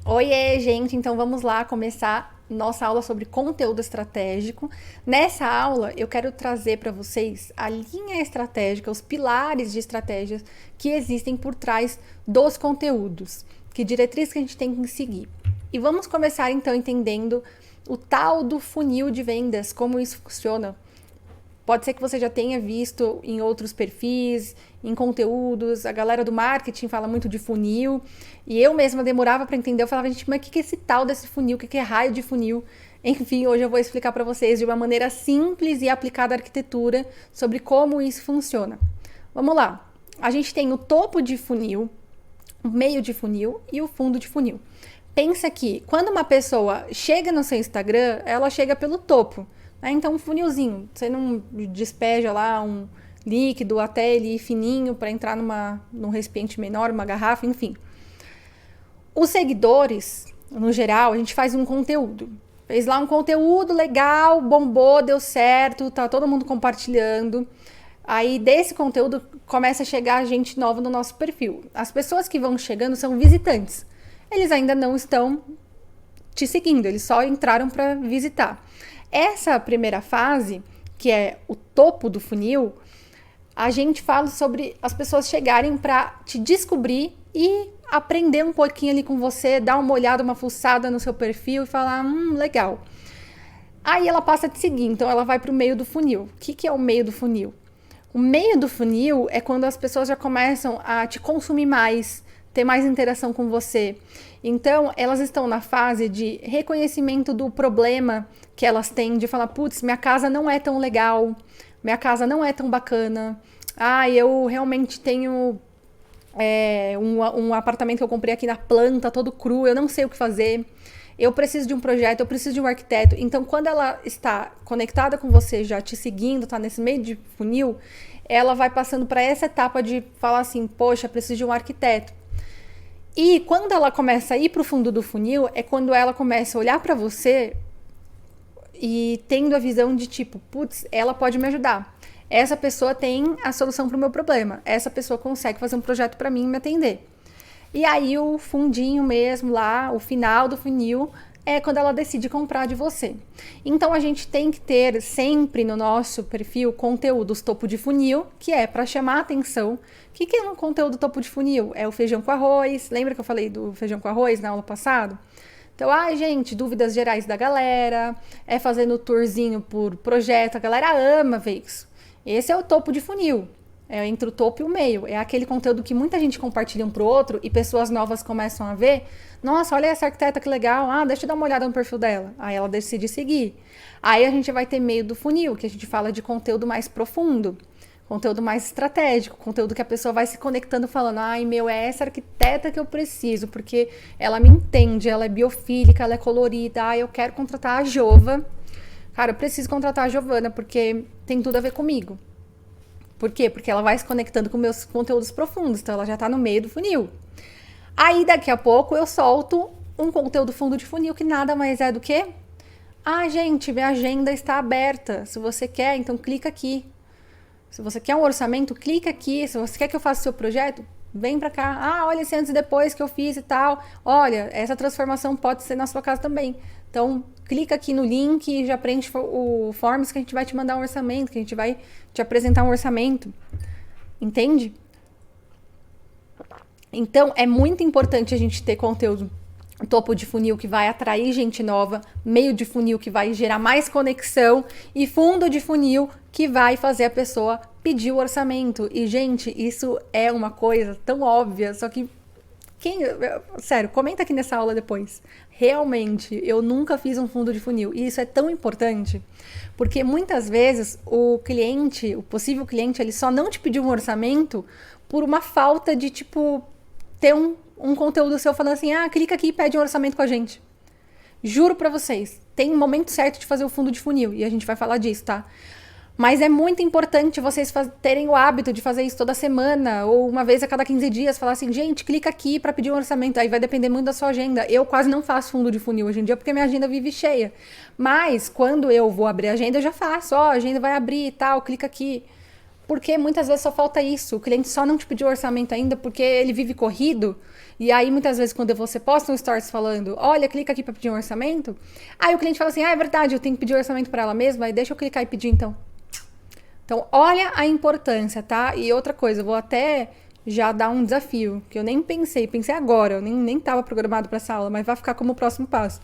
Oiê, gente! Então vamos lá começar nossa aula sobre conteúdo estratégico. Nessa aula, eu quero trazer para vocês a linha estratégica, os pilares de estratégias que existem por trás dos conteúdos, que diretriz que a gente tem que seguir. E vamos começar então entendendo o tal do funil de vendas, como isso funciona. Pode ser que você já tenha visto em outros perfis, em conteúdos, a galera do marketing fala muito de funil, e eu mesma demorava para entender, eu falava, gente, mas o que é esse tal desse funil, o que é raio de funil? Enfim, hoje eu vou explicar para vocês de uma maneira simples e aplicada à arquitetura sobre como isso funciona. Vamos lá, a gente tem o topo de funil, o meio de funil e o fundo de funil. Pensa que quando uma pessoa chega no seu Instagram, ela chega pelo topo. Então, um funilzinho. Você não despeja lá um líquido até ele ir fininho para entrar num recipiente menor, uma garrafa, enfim. Os seguidores, no geral, a gente faz um conteúdo. Fez lá um conteúdo legal, bombou, deu certo, tá todo mundo compartilhando. Aí desse conteúdo começa a chegar gente nova no nosso perfil. As pessoas que vão chegando são visitantes. Eles ainda não estão te seguindo, eles só entraram para visitar. Essa primeira fase, que é o topo do funil, a gente fala sobre as pessoas chegarem para te descobrir e aprender um pouquinho ali com você, dar uma olhada, uma fuçada no seu perfil e falar, legal. Aí ela passa a te seguir, então ela vai para o meio do funil. O que é o meio do funil? O meio do funil é quando as pessoas já começam a te consumir mais, ter mais interação com você. Então, elas estão na fase de reconhecimento do problema que elas têm, de falar, putz, minha casa não é tão legal, minha casa não é tão bacana, eu realmente tenho um apartamento que eu comprei aqui na planta, todo cru, eu não sei o que fazer, eu preciso de um projeto, eu preciso de um arquiteto. Então, quando ela está conectada com você, já te seguindo, está nesse meio de funil, ela vai passando para essa etapa de falar assim, poxa, preciso de um arquiteto. E quando ela começa a ir para o fundo do funil, é quando ela começa a olhar para você e tendo a visão de tipo, putz, ela pode me ajudar. Essa pessoa tem a solução para o meu problema. Essa pessoa consegue fazer um projeto para mim e me atender. E aí o fundinho mesmo lá, o final do funil, é quando ela decide comprar de você. Então a gente tem que ter sempre no nosso perfil conteúdos topo de funil, que é para chamar a atenção. O que é um conteúdo topo de funil? É o feijão com arroz. Lembra que eu falei do feijão com arroz na aula passada? Então, gente, dúvidas gerais da galera, é fazendo tourzinho por projeto, a galera ama ver isso. Esse é o topo de funil. É entre o topo e o meio. É aquele conteúdo que muita gente compartilha um pro outro e pessoas novas começam a ver. Nossa, olha essa arquiteta que legal. Deixa eu dar uma olhada no perfil dela. Aí ela decide seguir. Aí a gente vai ter meio do funil, que a gente fala de conteúdo mais profundo. Conteúdo mais estratégico, conteúdo que a pessoa vai se conectando falando, é essa arquiteta que eu preciso, porque ela me entende, ela é biofílica, ela é colorida, eu quero contratar a Jova. Cara, eu preciso contratar a Giovana, porque tem tudo a ver comigo. Por quê? Porque ela vai se conectando com meus conteúdos profundos, então ela já tá no meio do funil. Aí daqui a pouco eu solto um conteúdo fundo de funil que nada mais é do que gente, minha agenda está aberta. Se você quer, então clica aqui. Se você quer um orçamento, clica aqui. Se você quer que eu faça o seu projeto, vem pra cá. Olha esse antes e depois que eu fiz e tal. Olha, essa transformação pode ser na sua casa também. Então, clica aqui no link e já preenche o Forms que a gente vai te mandar um orçamento, que a gente vai te apresentar um orçamento. Entende? Então, é muito importante a gente ter conteúdo topo de funil que vai atrair gente nova, meio de funil que vai gerar mais conexão e fundo de funil que vai fazer a pessoa pedir o orçamento. E, gente, isso é uma coisa tão óbvia, só que sério, comenta aqui nessa aula depois. Realmente, eu nunca fiz um fundo de funil. E isso é tão importante, porque muitas vezes o cliente, o possível cliente, ele só não te pediu um orçamento por uma falta de, ter um conteúdo seu falando assim, clica aqui e pede um orçamento com a gente. Juro pra vocês, tem um momento certo de fazer o fundo de funil, e a gente vai falar disso, tá? Mas é muito importante vocês terem o hábito de fazer isso toda semana, ou uma vez a cada 15 dias, falar assim, gente, clica aqui pra pedir um orçamento. Aí vai depender muito da sua agenda. Eu quase não faço fundo de funil hoje em dia, porque minha agenda vive cheia. Mas, quando eu vou abrir a agenda, eu já faço. A agenda vai abrir e tal, clica aqui. porque muitas vezes só falta isso. O cliente só não te pediu orçamento ainda porque ele vive corrido. E aí, muitas vezes, quando você posta um stories falando, olha, clica aqui para pedir um orçamento, aí o cliente fala assim, é verdade, eu tenho que pedir orçamento para ela mesma, aí deixa eu clicar e pedir então. Então, olha a importância, tá? E outra coisa, eu vou até já dar um desafio, que eu nem pensei agora, eu nem tava programado para essa aula, mas vai ficar como o próximo passo.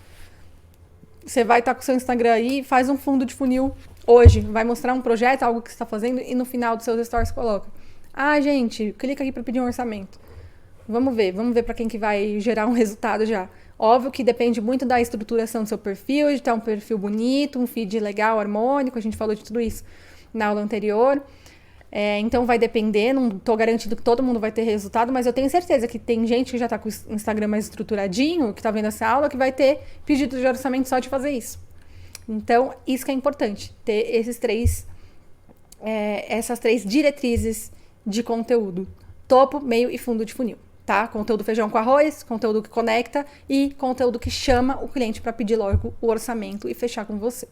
Você vai estar com o seu Instagram aí, faz um fundo de funil hoje, vai mostrar um projeto, algo que você está fazendo, e no final dos seus stories coloca. Ah, gente, clica aqui para pedir um orçamento. Vamos ver para quem que vai gerar um resultado já. Óbvio que depende muito da estruturação do seu perfil, de ter um perfil bonito, um feed legal, harmônico, a gente falou de tudo isso na aula anterior. Então vai depender, não tô garantindo que todo mundo vai ter resultado, mas eu tenho certeza que tem gente que já tá com o Instagram mais estruturadinho, que tá vendo essa aula, que vai ter pedido de orçamento só de fazer isso. Então, isso que é importante, ter essas três diretrizes de conteúdo: topo, meio e fundo de funil, tá? Conteúdo feijão com arroz, conteúdo que conecta e conteúdo que chama o cliente para pedir logo o orçamento e fechar com você.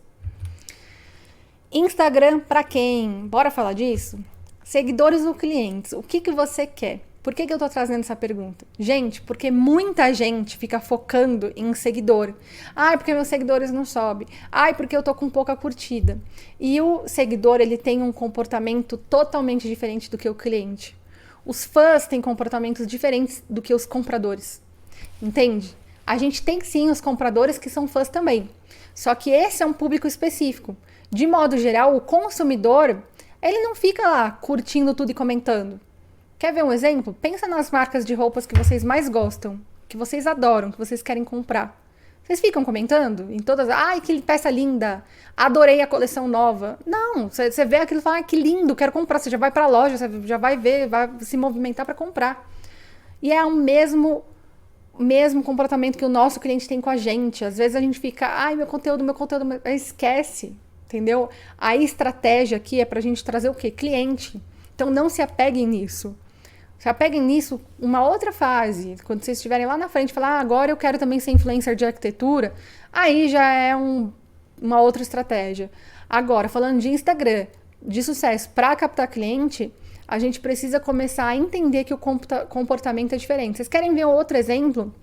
Instagram para quem? Bora falar disso? Seguidores ou clientes? O que você quer? Por que eu tô trazendo essa pergunta? Gente, porque muita gente fica focando em seguidor. Ai, porque meus seguidores não sobem. Ai, porque eu tô com pouca curtida. E o seguidor, ele tem um comportamento totalmente diferente do que o cliente. Os fãs têm comportamentos diferentes do que os compradores. Entende? A gente tem sim os compradores que são fãs também. Só que esse é um público específico. De modo geral, o consumidor, ele não fica lá curtindo tudo e comentando. Quer ver um exemplo? Pensa nas marcas de roupas que vocês mais gostam, que vocês adoram, que vocês querem comprar. Vocês ficam comentando em todas, ai, que peça linda, adorei a coleção nova. Não, você vê aquilo e fala, ai, que lindo, quero comprar. Você já vai para a loja, você já vai ver, vai se movimentar para comprar. E é o mesmo comportamento que o nosso cliente tem com a gente. Às vezes a gente fica, ai, meu conteúdo, esquece, entendeu? A estratégia aqui é pra gente trazer o quê? Cliente. Então não se apeguem nisso. Se apeguem nisso uma outra fase. Quando vocês estiverem lá na frente e falar, agora eu quero também ser influencer de arquitetura, aí já é uma outra estratégia. Agora, falando de Instagram, de sucesso para captar cliente, a gente precisa começar a entender que o comportamento é diferente. Vocês querem ver outro exemplo?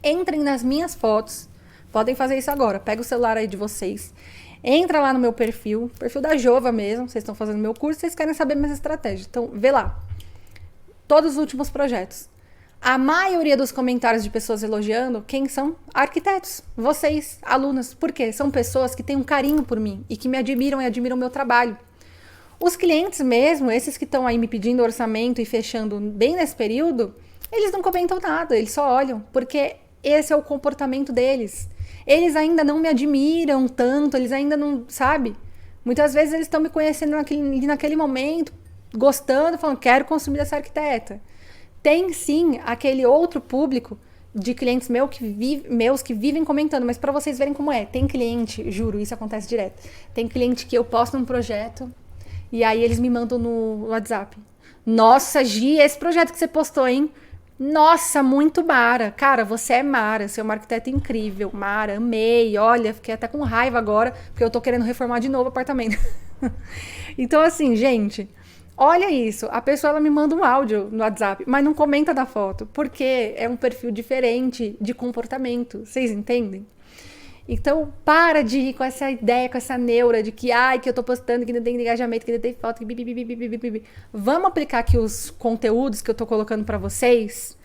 Entrem nas minhas fotos. Podem fazer isso agora. Pega o celular aí de vocês. Entra lá no meu perfil da Jova mesmo. Vocês estão fazendo meu curso, vocês querem saber minhas estratégias. Então, vê lá. Todos os últimos projetos. A maioria dos comentários de pessoas elogiando, quem são? Arquitetos. Vocês, alunas. Por quê? São pessoas que têm um carinho por mim e que me admiram e admiram o meu trabalho. Os clientes mesmo, esses que estão aí me pedindo orçamento e fechando bem nesse período, eles não comentam nada, eles só olham, porque esse é o comportamento deles. Eles ainda não me admiram tanto, eles ainda não, sabe? Muitas vezes eles estão me conhecendo naquele momento, gostando, falando, quero consumir dessa arquiteta. Tem sim aquele outro público de clientes meus que vivem comentando, mas para vocês verem como é, tem cliente, juro, isso acontece direto, tem cliente que eu posto um projeto e aí eles me mandam no WhatsApp. Nossa, Gi, esse projeto que você postou, hein? Nossa, muito Mara. Cara, você é Mara, você é uma arquiteta incrível. Mara, amei. Olha, fiquei até com raiva agora, porque eu tô querendo reformar de novo o apartamento. Então, assim, gente, olha isso. A pessoa, ela me manda um áudio no WhatsApp, mas não comenta da foto, porque é um perfil diferente de comportamento. Vocês entendem? Então, para de ir com essa ideia, com essa neura de que, que eu tô postando, que não tem engajamento, que não tem foto, que bibibibibibibi. Vamos aplicar aqui os conteúdos que eu tô colocando para vocês,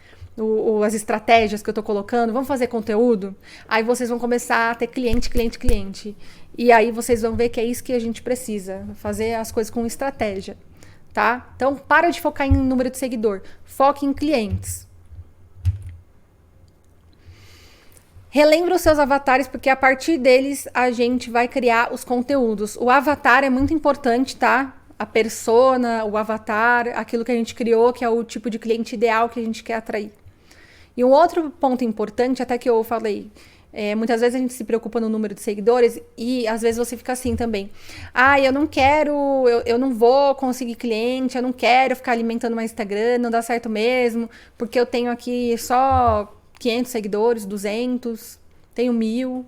as estratégias que eu tô colocando, vamos fazer conteúdo? Aí vocês vão começar a ter cliente. E aí vocês vão ver que é isso que a gente precisa, fazer as coisas com estratégia, tá? Então, para de focar em número de seguidor, foque em clientes. Relembra os seus avatares, porque a partir deles a gente vai criar os conteúdos. O avatar é muito importante, tá? A persona, o avatar, aquilo que a gente criou, que é o tipo de cliente ideal que a gente quer atrair. E um outro ponto importante, até que eu falei, muitas vezes a gente se preocupa no número de seguidores e às vezes você fica assim também. Eu não quero, eu não vou conseguir cliente, eu não quero ficar alimentando meu Instagram, não dá certo mesmo, porque eu tenho aqui só 500 seguidores, 200, tenho 1000.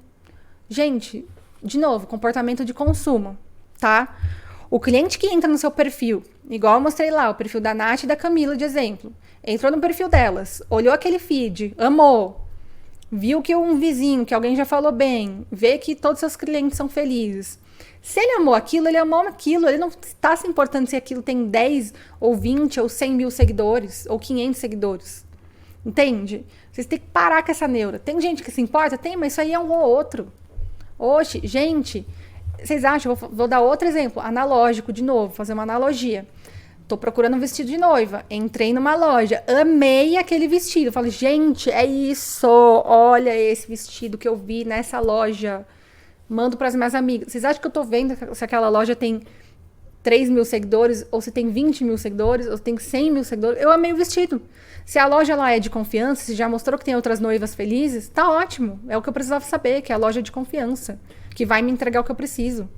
Gente, de novo, comportamento de consumo, tá? O cliente que entra no seu perfil, igual eu mostrei lá, o perfil da Nath e da Camila de exemplo, entrou no perfil delas, olhou aquele feed, amou, viu que um vizinho, que alguém já falou bem, vê que todos os seus clientes são felizes. Se ele amou aquilo, ele não está se importando se aquilo tem 10 ou 20 ou 100 mil seguidores ou 500 seguidores. Entende? Vocês têm que parar com essa neura. Tem gente que se importa? Tem, mas isso aí é um ou outro. Oxe, gente, vocês acham? Vou dar outro exemplo, analógico de novo, fazer uma analogia. Tô procurando um vestido de noiva, entrei numa loja, amei aquele vestido. Falei, gente, é isso, olha esse vestido que eu vi nessa loja. Mando para as minhas amigas. Vocês acham que eu tô vendo se aquela loja tem 3 mil seguidores, ou se tem 20 mil seguidores, ou se tem 100 mil seguidores? Eu amei o vestido. Se a loja lá é de confiança, se já mostrou que tem outras noivas felizes, tá ótimo. É o que eu precisava saber, que é a loja de confiança, que vai me entregar o que eu preciso.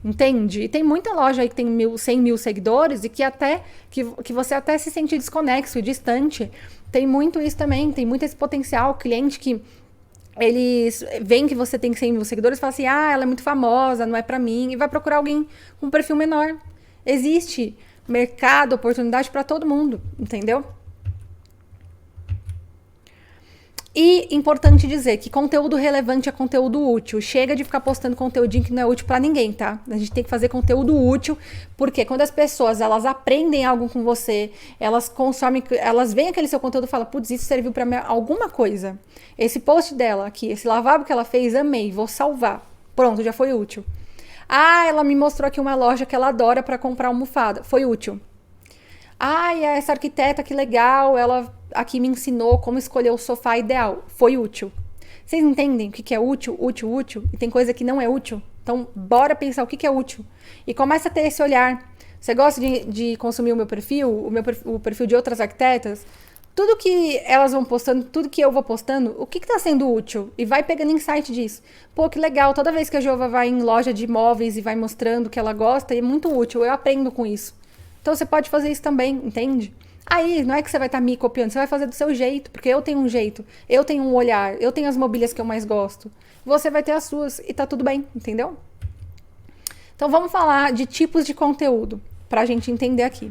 Entende? E tem muita loja aí que tem 100 mil seguidores e que você até se sente desconexo e distante. Tem muito isso também, tem muito esse potencial. Cliente que eles veem que você tem 100 mil seguidores e falam assim, ela é muito famosa, não é pra mim, e vai procurar alguém com um perfil menor. Existe mercado, oportunidade pra todo mundo, entendeu? E importante dizer que conteúdo relevante é conteúdo útil. Chega de ficar postando conteúdinho que não é útil pra ninguém, tá? A gente tem que fazer conteúdo útil, porque quando as pessoas, elas aprendem algo com você, elas consomem, elas veem aquele seu conteúdo e falam, putz, isso serviu pra mim alguma coisa. Esse post dela aqui, esse lavabo que ela fez, amei, vou salvar. Pronto, já foi útil. Ela me mostrou aqui uma loja que ela adora pra comprar almofada. Foi útil. Essa arquiteta, que legal, ela aqui me ensinou como escolher o sofá ideal. Foi útil. Vocês entendem o que é útil, útil, útil? E tem coisa que não é útil? Então, bora pensar o que é útil. E começa a ter esse olhar. Você gosta de consumir o meu perfil, o perfil de outras arquitetas? Tudo que elas vão postando, tudo que eu vou postando, o que está sendo útil? E vai pegando insight disso. Pô, que legal, toda vez que a Jova vai em loja de imóveis e vai mostrando o que ela gosta, é muito útil, eu aprendo com isso. Então você pode fazer isso também, entende? Aí, não é que você vai estar me copiando, você vai fazer do seu jeito, porque eu tenho um jeito, eu tenho um olhar, eu tenho as mobílias que eu mais gosto. Você vai ter as suas e tá tudo bem, entendeu? Então vamos falar de tipos de conteúdo, pra gente entender aqui.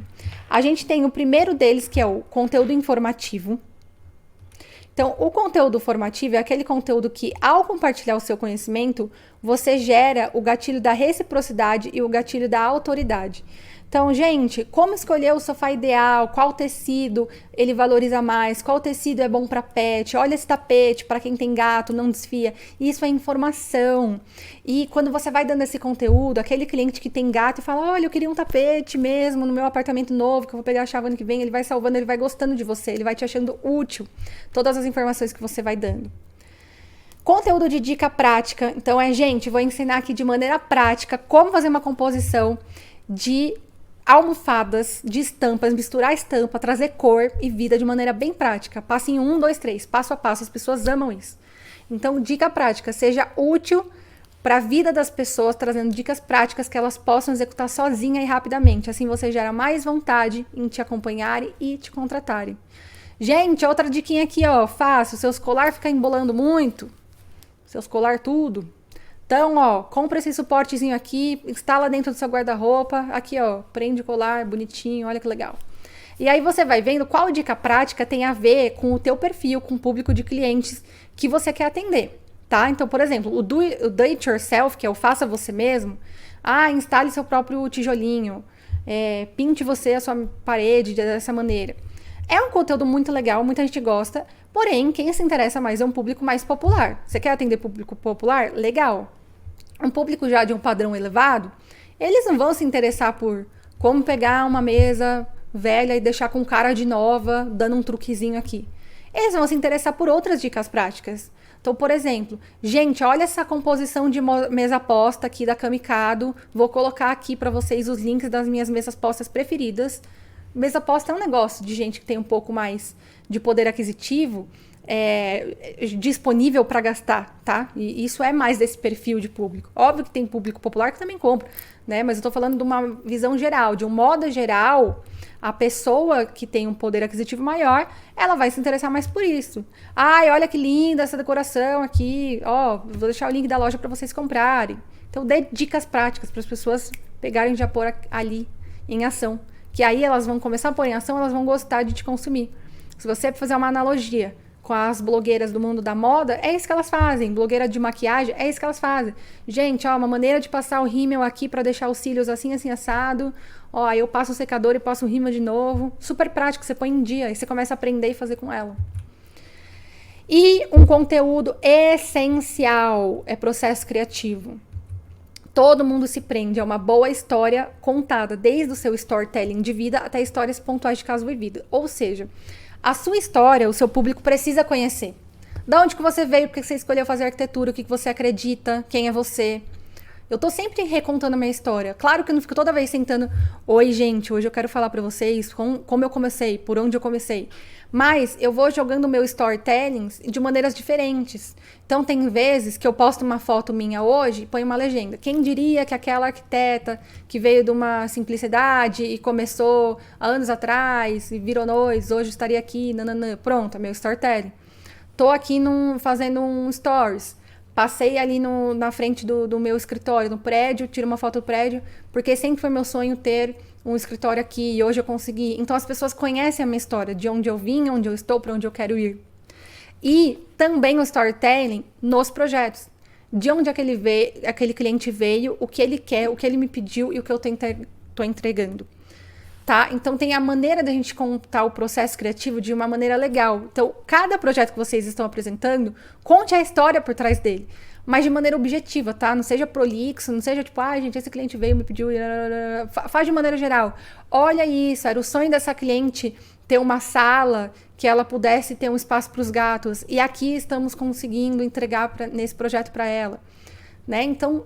A gente tem o primeiro deles, que é o conteúdo informativo. Então, o conteúdo formativo é aquele conteúdo que, ao compartilhar o seu conhecimento, você gera o gatilho da reciprocidade e o gatilho da autoridade. Então, gente, como escolher o sofá ideal, qual tecido ele valoriza mais, qual tecido é bom para pet, olha esse tapete para quem tem gato, não desfia. Isso é informação. E quando você vai dando esse conteúdo, aquele cliente que tem gato e fala, olha, eu queria um tapete mesmo no meu apartamento novo, que eu vou pegar a chave ano que vem, ele vai salvando, ele vai gostando de você, ele vai te achando útil. Todas as informações que você vai dando. Conteúdo de dica prática. Então, gente, vou ensinar aqui de maneira prática como fazer uma composição de almofadas, de estampas, misturar estampa, trazer cor e vida de maneira bem prática. Passe em 1, 2, 3, passo a passo. As pessoas amam isso. Então, dica prática. Seja útil para a vida das pessoas, trazendo dicas práticas que elas possam executar sozinha e rapidamente. Assim você gera mais vontade em te acompanharem e te contratarem. Gente, outra diquinha aqui, ó. Fácil. Seus colar ficar embolando muito. Seus colar tudo. Então, ó, compra esse suportezinho aqui, instala dentro do seu guarda-roupa, aqui, ó, prende o colar, bonitinho, olha que legal. E aí você vai vendo qual dica prática tem a ver com o teu perfil, com o público de clientes que você quer atender, tá? Então, por exemplo, o do it yourself, que é o faça você mesmo, instale seu próprio tijolinho, pinte você a sua parede dessa maneira. É um conteúdo muito legal, muita gente gosta, porém, quem se interessa mais é um público mais popular. Você quer atender público popular? Legal. Um público já de um padrão elevado, eles não vão se interessar por como pegar uma mesa velha e deixar com cara de nova, dando um truquezinho aqui. Eles vão se interessar por outras dicas práticas. Então, por exemplo, gente, olha essa composição de mesa posta aqui da Camicado. Vou colocar aqui para vocês os links das minhas mesas postas preferidas. Mesa posta é um negócio de gente que tem um pouco mais de poder aquisitivo, disponível para gastar, tá? E isso é mais desse perfil de público. Óbvio que tem público popular que também compra, né? Mas eu tô falando de uma visão geral. De um modo geral, a pessoa que tem um poder aquisitivo maior, ela vai se interessar mais por isso. Olha que linda essa decoração aqui. Vou deixar o link da loja para vocês comprarem. Então, dê dicas práticas para as pessoas pegarem já pôr ali em ação. Que aí elas vão começar a pôr em ação, elas vão gostar de te consumir. Se você fazer uma analogia com as blogueiras do mundo da moda, é isso que elas fazem. Blogueira de maquiagem, é isso que elas fazem. Gente, ó, uma maneira de passar o rímel aqui para deixar os cílios assim, assim, assado. Ó, aí eu passo o secador e passo o rímel de novo. Super prático, você põe em dia e você começa a aprender e fazer com ela. E um conteúdo essencial é processo criativo. Todo mundo se prende a uma boa história contada, desde o seu storytelling de vida até histórias pontuais de caso vivido. Ou seja, a sua história, o seu público precisa conhecer. De onde que você veio, por que você escolheu fazer arquitetura, o que você acredita, quem é você. Eu tô sempre recontando a minha história. Claro que eu não fico toda vez sentando, oi gente, hoje eu quero falar pra vocês como eu comecei, por onde eu comecei. Mas eu vou jogando o meu storytelling de maneiras diferentes. Então tem vezes que eu posto uma foto minha hoje e ponho uma legenda. Quem diria que aquela arquiteta que veio de uma simplicidade e começou há anos atrás e virou nós, hoje estaria aqui, nananã. Pronto, é meu storytelling. Tô aqui fazendo um stories. Passei ali na frente do meu escritório, no prédio, tiro uma foto do prédio, porque sempre foi meu sonho ter um escritório aqui e hoje eu consegui. Então as pessoas conhecem a minha história, de onde eu vim, onde eu estou, para onde eu quero ir. E também o storytelling nos projetos. De onde aquele cliente veio, o que ele quer, o que ele me pediu e o que eu estou entregando. Tá? Então tem a maneira da gente contar o processo criativo de uma maneira legal. Então, cada projeto que vocês estão apresentando, conte a história por trás dele, mas de maneira objetiva, tá? Não seja prolixo, não seja tipo, gente, esse cliente veio, me pediu, faz de maneira geral. Olha isso, era o sonho dessa cliente ter uma sala que ela pudesse ter um espaço para os gatos, e aqui estamos conseguindo entregar nesse projeto para ela, né? Então,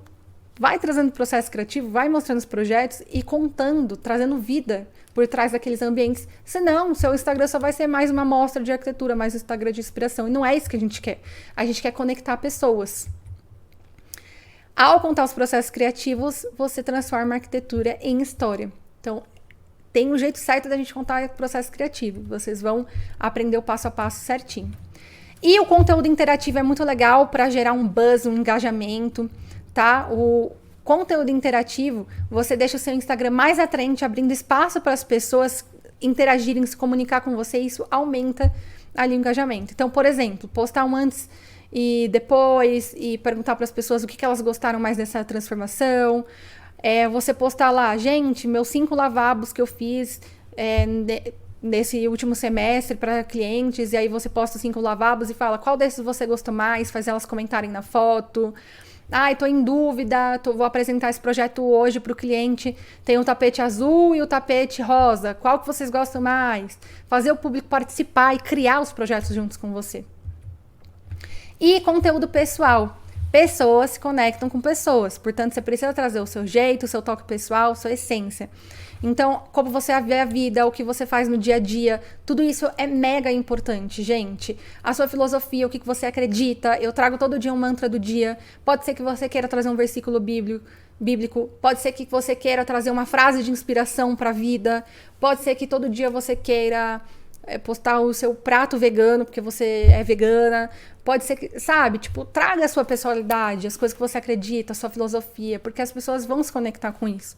vai trazendo processo criativo, vai mostrando os projetos e contando, trazendo vida por trás daqueles ambientes. Senão, o seu Instagram só vai ser mais uma amostra de arquitetura, mais um Instagram de inspiração. E não é isso que a gente quer. A gente quer conectar pessoas. Ao contar os processos criativos, você transforma a arquitetura em história. Então, tem um jeito certo da gente contar o processo criativo. Vocês vão aprender o passo a passo certinho. E o conteúdo interativo é muito legal para gerar um buzz, um engajamento. Tá? O conteúdo interativo, você deixa o seu Instagram mais atraente, abrindo espaço para as pessoas interagirem, se comunicar com você, e isso aumenta ali o engajamento. Então, por exemplo, postar um antes e depois e perguntar para as pessoas o que elas gostaram mais dessa transformação. Você postar lá, gente, meus 5 lavabos que eu fiz nesse último semestre para clientes, e aí você posta 5 lavabos e fala qual desses você gostou mais, faz elas comentarem na foto. Tô em dúvida, vou apresentar esse projeto hoje para o cliente, tem o tapete azul e o tapete rosa, qual que vocês gostam mais? Fazer o público participar e criar os projetos juntos com você. E conteúdo pessoal. Pessoas se conectam com pessoas, portanto você precisa trazer o seu jeito, o seu toque pessoal, sua essência. Então, como você vê a vida, o que você faz no dia a dia, tudo isso é mega importante, gente. A sua filosofia, o que você acredita. Eu trago todo dia um mantra do dia. Pode ser que você queira trazer um versículo bíblico. Pode ser que você queira trazer uma frase de inspiração para a vida. Pode ser que todo dia você queira postar o seu prato vegano, porque você é vegana. Pode ser que, sabe, traga a sua personalidade, as coisas que você acredita, a sua filosofia, porque as pessoas vão se conectar com isso.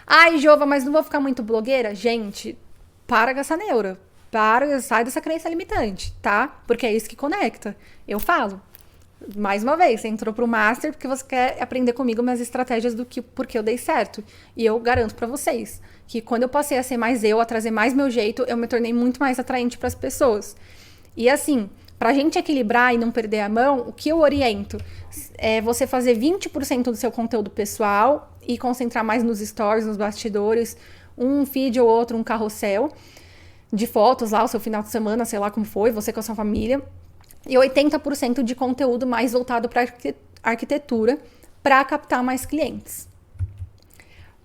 Ai, Jova, mas não vou ficar muito blogueira? Gente, para com essa neura. Sai dessa crença limitante, tá? Porque é isso que conecta. Eu falo. Mais uma vez, você entrou pro Master porque você quer aprender comigo minhas estratégias porque eu dei certo. E eu garanto pra vocês que quando eu passei a ser mais eu, a trazer mais meu jeito, eu me tornei muito mais atraente pras pessoas. E assim, pra gente equilibrar e não perder a mão, o que eu oriento é você fazer 20% do seu conteúdo pessoal e concentrar mais nos stories, nos bastidores, um feed ou outro, um carrossel de fotos lá, o seu final de semana, sei lá como foi, você com a sua família. E 80% de conteúdo mais voltado para arquitetura, para captar mais clientes.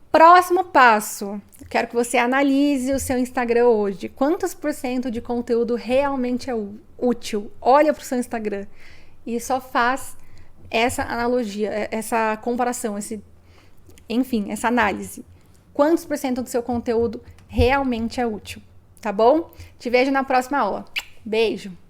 Próximo passo. Quero que você analise o seu Instagram hoje. Quantos por cento de conteúdo realmente é útil? Olha para o seu Instagram e só faz essa analogia, essa comparação, essa análise. Quantos por cento do seu conteúdo realmente é útil? Tá bom? Te vejo na próxima aula. Beijo!